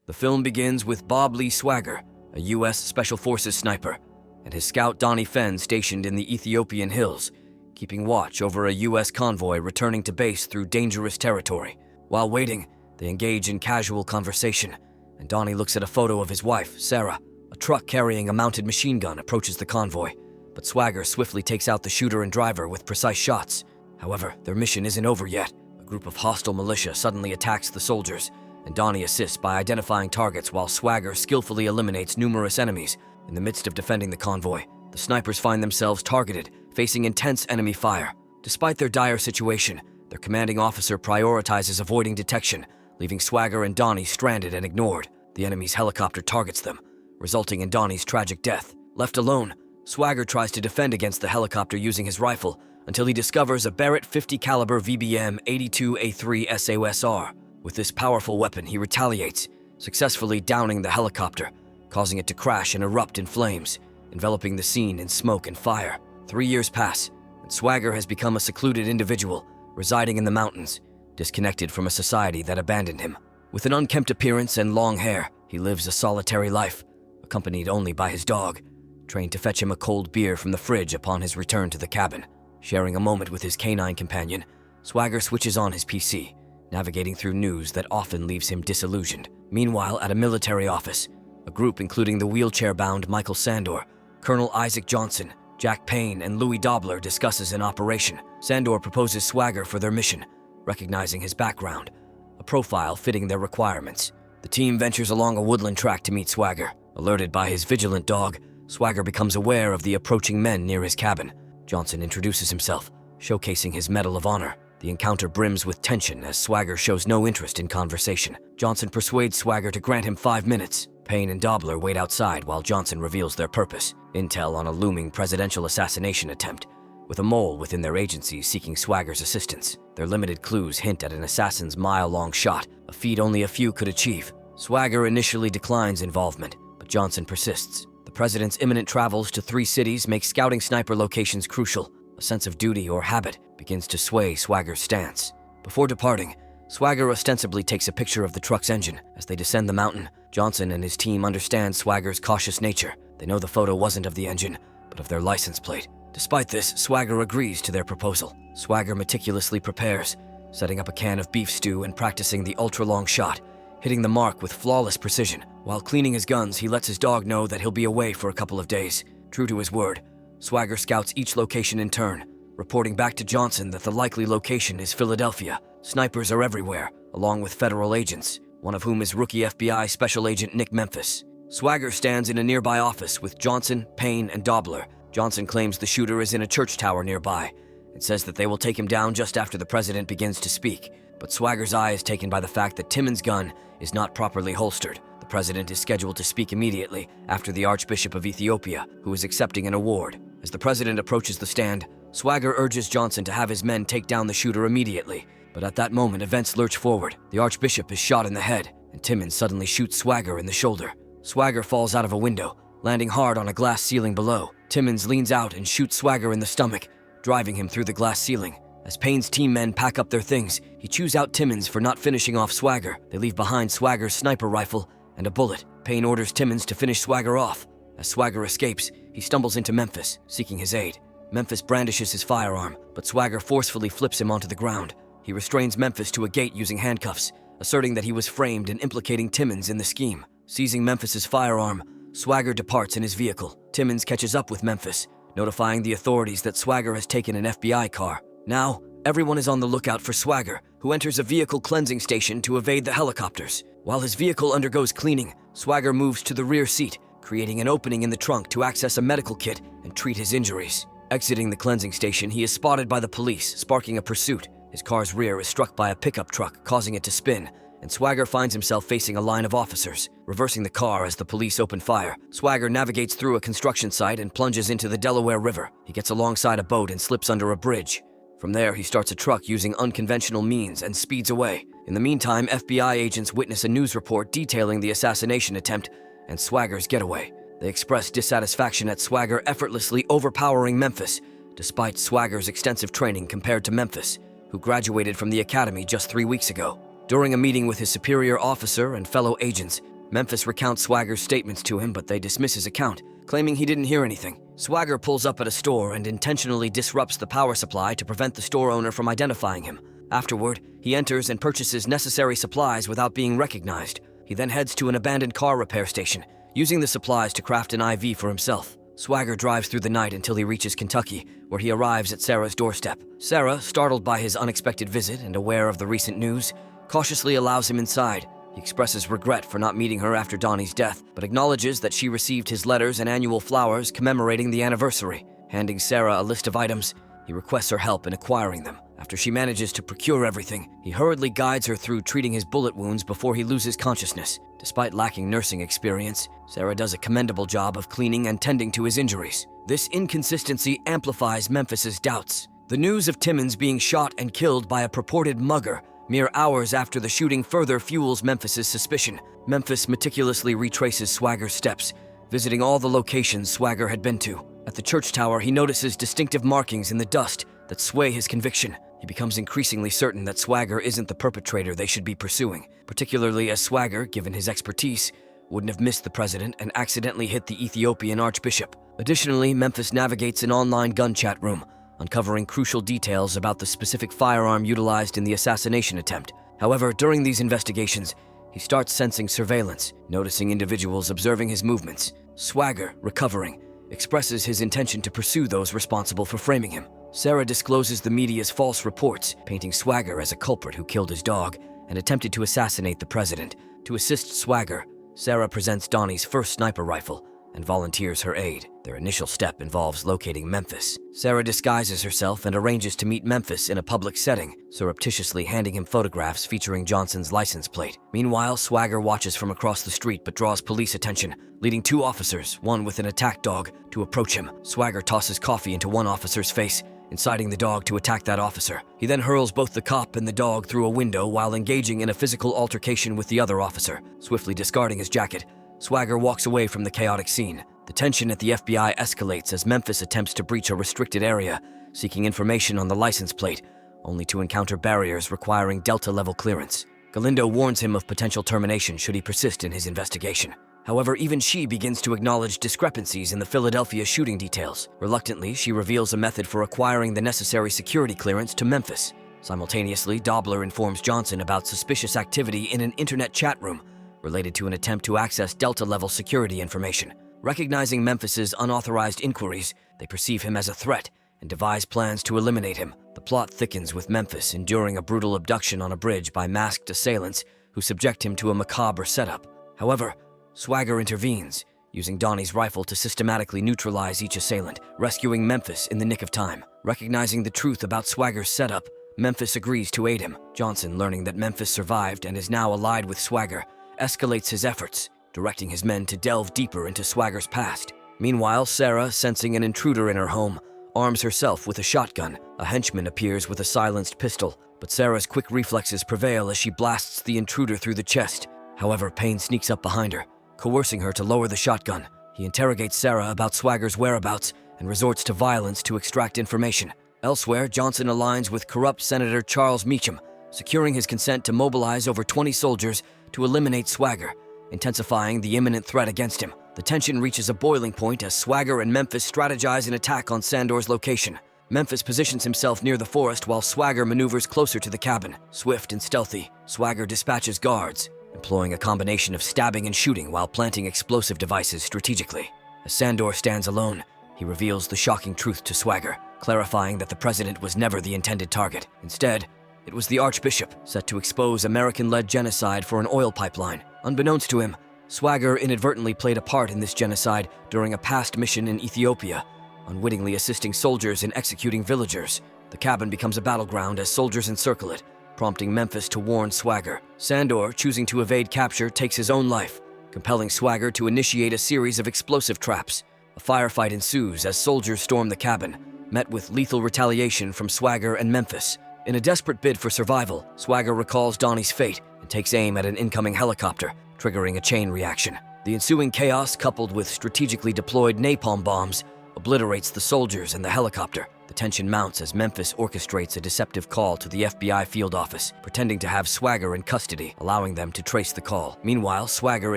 The film begins with Bob Lee Swagger, a U.S. Special Forces sniper, and his scout Donnie Fenn stationed in the Ethiopian hills, keeping watch over a U.S. convoy returning to base through dangerous territory. While waiting, they engage in casual conversation, and Donnie looks at a photo of his wife, Sarah. A truck carrying a mounted machine gun approaches the convoy, but Swagger swiftly takes out the shooter and driver with precise shots. However, their mission isn't over yet. A group of hostile militia suddenly attacks the soldiers, and Donnie assists by identifying targets while Swagger skillfully eliminates numerous enemies. In the midst of defending the convoy, the snipers find themselves targeted, facing intense enemy fire. Despite their dire situation, their commanding officer prioritizes avoiding detection, leaving Swagger and Donnie stranded and ignored. The enemy's helicopter targets them, resulting in Donnie's tragic death. Left alone, Swagger tries to defend against the helicopter using his rifle until he discovers a Barrett 50 caliber VBM 82A3 SAOSR. With this powerful weapon, he retaliates, successfully downing the helicopter, causing it to crash and erupt in flames, enveloping the scene in smoke and fire. 3 years pass, and Swagger has become a secluded individual, residing in the mountains, disconnected from a society that abandoned him. With an unkempt appearance and long hair, he lives a solitary life, accompanied only by his dog, trained to fetch him a cold beer from the fridge upon his return to the cabin. Sharing a moment with his canine companion, Swagger switches on his PC, navigating through news that often leaves him disillusioned. Meanwhile, at a military office, a group including the wheelchair-bound Michael Sandor, Colonel Isaac Johnson, Jack Payne, and Louis Dobler discusses an operation. Sandor proposes Swagger for their mission, recognizing his background, a profile fitting their requirements. The team ventures along a woodland track to meet Swagger. Alerted by his vigilant dog, Swagger becomes aware of the approaching men near his cabin. Johnson introduces himself, showcasing his Medal of Honor. The encounter brims with tension as Swagger shows no interest in conversation. Johnson persuades Swagger to grant him 5 minutes. Payne and Dobler wait outside while Johnson reveals their purpose: intel on a looming presidential assassination attempt, with a mole within their agency seeking Swagger's assistance. Their limited clues hint at an assassin's mile-long shot, a feat only a few could achieve. Swagger initially declines involvement, but Johnson persists. The president's imminent travels to 3 cities make scouting sniper locations crucial. A sense of duty or habit begins to sway Swagger's stance. Before departing, Swagger ostensibly takes a picture of the truck's engine. As they descend the mountain, Johnson and his team understand Swagger's cautious nature. They know the photo wasn't of the engine, but of their license plate. Despite this, Swagger agrees to their proposal. Swagger meticulously prepares, setting up a can of beef stew and practicing the ultra-long shot, hitting the mark with flawless precision. While cleaning his guns, he lets his dog know that he'll be away for a couple of days. True to his word, Swagger scouts each location in turn, reporting back to Johnson that the likely location is Philadelphia. Snipers are everywhere, along with federal agents, one of whom is rookie FBI Special Agent Nick Memphis. Swagger stands in a nearby office with Johnson, Payne, and Dobler. Johnson claims the shooter is in a church tower nearby and says that they will take him down just after the president begins to speak. But Swagger's eye is taken by the fact that Timmons' gun is not properly holstered. The president is scheduled to speak immediately after the Archbishop of Ethiopia, who is accepting an award. As the president approaches the stand, Swagger urges Johnson to have his men take down the shooter immediately. But at that moment, events lurch forward. The Archbishop is shot in the head, and Timmons suddenly shoots Swagger in the shoulder. Swagger falls out of a window, landing hard on a glass ceiling below. Timmons leans out and shoots Swagger in the stomach, driving him through the glass ceiling. As Payne's team men pack up their things, he chews out Timmons for not finishing off Swagger. They leave behind Swagger's sniper rifle and a bullet. Payne orders Timmons to finish Swagger off. As Swagger escapes, he stumbles into Memphis, seeking his aid. Memphis brandishes his firearm, but Swagger forcefully flips him onto the ground. He restrains Memphis to a gate using handcuffs, asserting that he was framed and implicating Timmons in the scheme. Seizing Memphis's firearm, Swagger departs in his vehicle. Timmons catches up with Memphis, notifying the authorities that Swagger has taken an FBI car. Now, everyone is on the lookout for Swagger, who enters a vehicle cleansing station to evade the helicopters. While his vehicle undergoes cleaning, Swagger moves to the rear seat, creating an opening in the trunk to access a medical kit and treat his injuries. Exiting the cleansing station, he is spotted by the police, sparking a pursuit. His car's rear is struck by a pickup truck, causing it to spin, and Swagger finds himself facing a line of officers. Reversing the car as the police open fire, Swagger navigates through a construction site and plunges into the Delaware River. He gets alongside a boat and slips under a bridge. From there, he starts a truck using unconventional means and speeds away. In the meantime, FBI agents witness a news report detailing the assassination attempt and Swagger's getaway. They express dissatisfaction at Swagger effortlessly overpowering Memphis, despite Swagger's extensive training compared to Memphis, who graduated from the academy just 3 weeks ago. During a meeting with his superior officer and fellow agents, Memphis recounts Swagger's statements to him, but they dismiss his account, claiming he didn't hear anything. Swagger pulls up at a store and intentionally disrupts the power supply to prevent the store owner from identifying him. Afterward, he enters and purchases necessary supplies without being recognized. He then heads to an abandoned car repair station, using the supplies to craft an IV for himself. Swagger drives through the night until he reaches Kentucky, where he arrives at Sarah's doorstep. Sarah, startled by his unexpected visit and aware of the recent news, cautiously allows him inside. He expresses regret for not meeting her after Donnie's death, but acknowledges that she received his letters and annual flowers commemorating the anniversary. Handing Sarah a list of items, he requests her help in acquiring them. After she manages to procure everything, he hurriedly guides her through treating his bullet wounds before he loses consciousness. Despite lacking nursing experience, Sarah does a commendable job of cleaning and tending to his injuries. This inconsistency amplifies Memphis's doubts. The news of Timmons being shot and killed by a purported mugger mere hours after the shooting further fuels Memphis's suspicion. Memphis meticulously retraces Swagger's steps, visiting all the locations Swagger had been to. At the church tower, he notices distinctive markings in the dust that sway his conviction. He becomes increasingly certain that Swagger isn't the perpetrator they should be pursuing, particularly as Swagger, given his expertise, wouldn't have missed the president and accidentally hit the Ethiopian archbishop. Additionally, Memphis navigates an online gun chat room, uncovering crucial details about the specific firearm utilized in the assassination attempt. However, during these investigations, he starts sensing surveillance, noticing individuals observing his movements. Swagger, recovering, expresses his intention to pursue those responsible for framing him. Sarah discloses the media's false reports, painting Swagger as a culprit who killed his dog and attempted to assassinate the president. To assist Swagger, Sarah presents Donnie's first sniper rifle and volunteers her aid. Their initial step involves locating Memphis. Sarah disguises herself and arranges to meet Memphis in a public setting, surreptitiously handing him photographs featuring Johnson's license plate. Meanwhile, Swagger watches from across the street but draws police attention, leading two officers, one with an attack dog, to approach him. Swagger tosses coffee into one officer's face, inciting the dog to attack that officer. He then hurls both the cop and the dog through a window while engaging in a physical altercation with the other officer. Swiftly discarding his jacket, Swagger walks away from the chaotic scene. The tension at the FBI escalates as Memphis attempts to breach a restricted area, seeking information on the license plate, only to encounter barriers requiring Delta-level clearance. Galindo warns him of potential termination should he persist in his investigation. However, even she begins to acknowledge discrepancies in the Philadelphia shooting details. Reluctantly, she reveals a method for acquiring the necessary security clearance to Memphis. Simultaneously, Dobler informs Johnson about suspicious activity in an internet chat room related to an attempt to access Delta-level security information. Recognizing Memphis's unauthorized inquiries, they perceive him as a threat and devise plans to eliminate him. The plot thickens with Memphis enduring a brutal abduction on a bridge by masked assailants who subject him to a macabre setup. However, Swagger intervenes, using Donnie's rifle to systematically neutralize each assailant, rescuing Memphis in the nick of time. Recognizing the truth about Swagger's setup, Memphis agrees to aid him. Johnson, learning that Memphis survived and is now allied with Swagger, escalates his efforts, directing his men to delve deeper into Swagger's past. Meanwhile, Sarah, sensing an intruder in her home, arms herself with a shotgun. A henchman appears with a silenced pistol, but Sarah's quick reflexes prevail as she blasts the intruder through the chest. However, Payne sneaks up behind her, coercing her to lower the shotgun. He interrogates Sarah about Swagger's whereabouts and resorts to violence to extract information. Elsewhere, Johnson aligns with corrupt Senator Charles Meacham, securing his consent to mobilize over 20 soldiers to eliminate Swagger, intensifying the imminent threat against him. The tension reaches a boiling point as Swagger and Memphis strategize an attack on Sandor's location. Memphis positions himself near the forest while Swagger maneuvers closer to the cabin. Swift and stealthy, Swagger dispatches guards, employing a combination of stabbing and shooting while planting explosive devices strategically. As Sandor stands alone, he reveals the shocking truth to Swagger, clarifying that the president was never the intended target. Instead, it was the Archbishop, set to expose American-led genocide for an oil pipeline. Unbeknownst to him, Swagger inadvertently played a part in this genocide during a past mission in Ethiopia, unwittingly assisting soldiers in executing villagers. The cabin becomes a battleground as soldiers encircle it, prompting Memphis to warn Swagger. Sandor, choosing to evade capture, takes his own life, compelling Swagger to initiate a series of explosive traps. A firefight ensues as soldiers storm the cabin, met with lethal retaliation from Swagger and Memphis. In a desperate bid for survival, Swagger recalls Donnie's fate and takes aim at an incoming helicopter, triggering a chain reaction. The ensuing chaos, coupled with strategically deployed napalm bombs, obliterates the soldiers and the helicopter. The tension mounts as Memphis orchestrates a deceptive call to the FBI field office, pretending to have Swagger in custody, allowing them to trace the call. Meanwhile, Swagger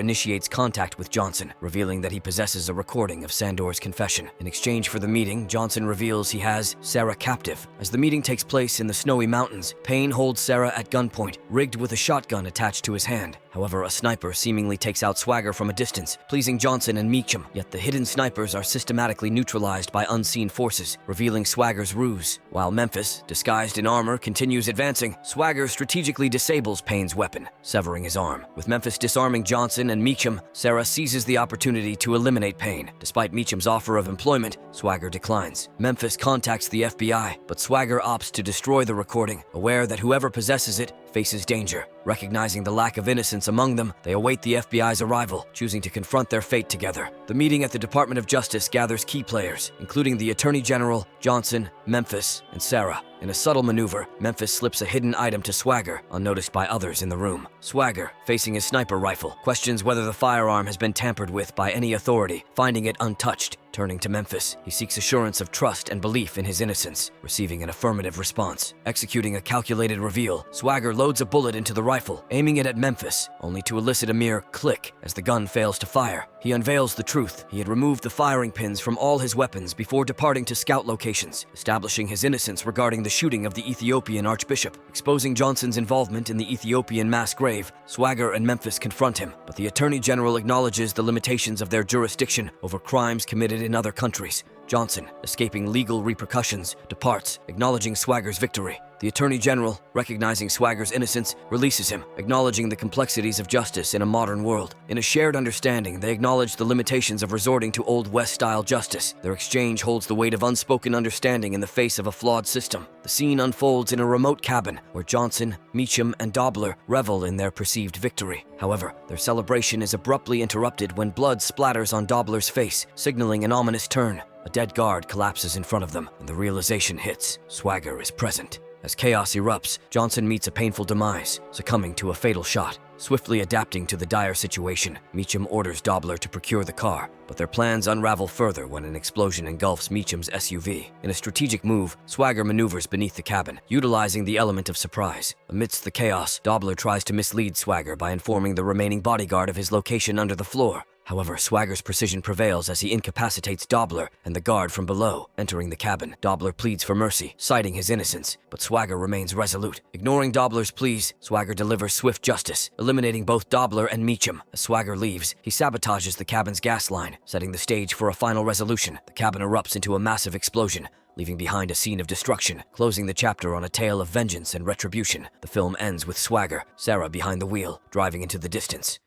initiates contact with Johnson, revealing that he possesses a recording of Sandor's confession. In exchange for the meeting, Johnson reveals he has Sarah captive. As the meeting takes place in the snowy mountains, Payne holds Sarah at gunpoint, rigged with a shotgun attached to his hand. However, a sniper seemingly takes out Swagger from a distance, pleasing Johnson and Meacham, yet the hidden snipers are systematically neutralized by unseen forces, revealing Swagger's ruse. While Memphis, disguised in armor, continues advancing, Swagger strategically disables Payne's weapon, severing his arm. With Memphis disarming Johnson and Meacham, Sarah seizes the opportunity to eliminate Payne. Despite Meacham's offer of employment, Swagger declines. Memphis contacts the FBI, but Swagger opts to destroy the recording, aware that whoever possesses it faces danger. Recognizing the lack of innocence among them, they await the FBI's arrival, choosing to confront their fate together. The meeting at the Department of Justice gathers key players, including the Attorney General, Johnson, Memphis, and Sarah. In a subtle maneuver, Memphis slips a hidden item to Swagger, unnoticed by others in the room. Swagger, facing his sniper rifle, questions whether the firearm has been tampered with by any authority, finding it untouched. Turning to Memphis, he seeks assurance of trust and belief in his innocence, receiving an affirmative response. Executing a calculated reveal, Swagger loads a bullet into the rifle, aiming it at Memphis, only to elicit a mere click as the gun fails to fire. He unveils the truth. He had removed the firing pins from all his weapons before departing to scout locations, establishing his innocence regarding the shooting of the Ethiopian archbishop. Exposing Johnson's involvement in the Ethiopian mass grave, Swagger and Memphis confront him, but the Attorney General acknowledges the limitations of their jurisdiction over crimes committed in other countries. Johnson, escaping legal repercussions, departs, acknowledging Swagger's victory. The Attorney General, recognizing Swagger's innocence, releases him, acknowledging the complexities of justice in a modern world. In a shared understanding, they acknowledge the limitations of resorting to Old West-style justice. Their exchange holds the weight of unspoken understanding in the face of a flawed system. The scene unfolds in a remote cabin where Johnson, Meacham, and Dobler revel in their perceived victory. However, their celebration is abruptly interrupted when blood splatters on Dobler's face, signaling an ominous turn. A dead guard collapses in front of them, and the realization hits. Swagger is present. As chaos erupts, Johnson meets a painful demise, succumbing to a fatal shot. Swiftly adapting to the dire situation, Meacham orders Dobler to procure the car, but their plans unravel further when an explosion engulfs Meacham's SUV. In a strategic move, Swagger maneuvers beneath the cabin, utilizing the element of surprise. Amidst the chaos, Dobler tries to mislead Swagger by informing the remaining bodyguard of his location under the floor. However, Swagger's precision prevails as he incapacitates Dobler and the guard from below. Entering the cabin, Dobler pleads for mercy, citing his innocence, but Swagger remains resolute. Ignoring Dobler's pleas, Swagger delivers swift justice, eliminating both Dobler and Meacham. As Swagger leaves, he sabotages the cabin's gas line, setting the stage for a final resolution. The cabin erupts into a massive explosion, leaving behind a scene of destruction, closing the chapter on a tale of vengeance and retribution. The film ends with Swagger, Sarah behind the wheel, driving into the distance.